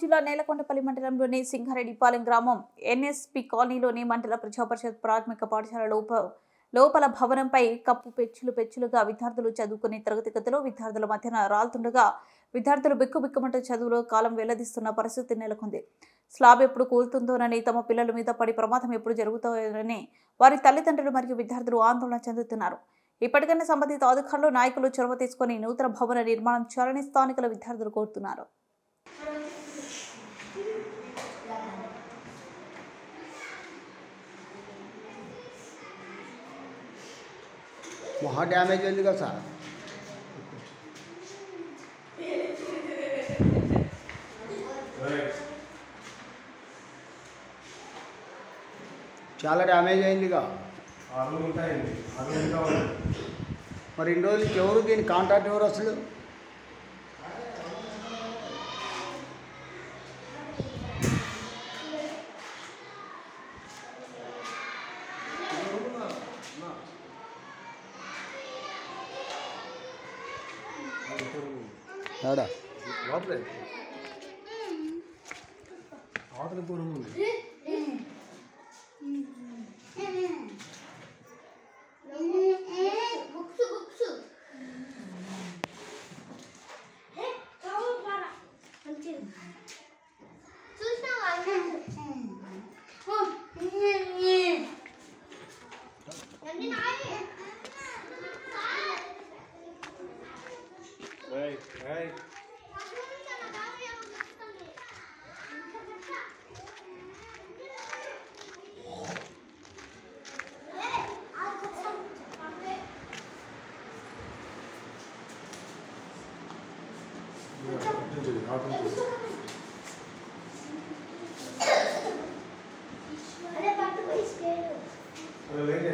జిల్లా నేలకొండపల్లి మండలంలోని సింగారెడ్డిపాలెం గ్రామం ఎన్ఎస్పి కాలనీలోని మండల ప్రజాపరిషత్ ప్రాథమిక పాఠశాల లోపల భవనంపై కప్పు పెచ్చులుగా విద్యార్థులు చదువుకునే తరగతి గదిలో విద్యార్థుల మధ్యన రాళ్తుండగా విద్యార్థులు బిక్కుబిక్కుమంటూ చదువులో కాలం వెల్లదిస్తున్న పరిస్థితి నెలకొంది. స్లాబ్ ఎప్పుడు కూలుతుందోనని, తమ పిల్లల మీద పడి ప్రమాదం ఎప్పుడు జరుగుతాయోనని వారి తల్లిదండ్రులు మరియు విద్యార్థులు ఆందోళన చెందుతున్నారు. ఇప్పటికైనా సంబంధిత అధికారులు, నాయకులు చొరవ తీసుకుని నూతన భవన నిర్మాణం చేయాలని స్థానికుల విద్యార్థులు కోరుతున్నారు. మహా డ్యామేజ్ ఉంది కదా సార్. చాలా డ్యామేజ్ అయిందిగా. మరి ఇన్ని రోజులకి ఎవరు దీని కాంట్రాక్ట్ ఎవరు అసలు? ఆడ అవతల దూరం ఉంది. అరే పట్టుకో ఇస్కేలు. అరే లేదు.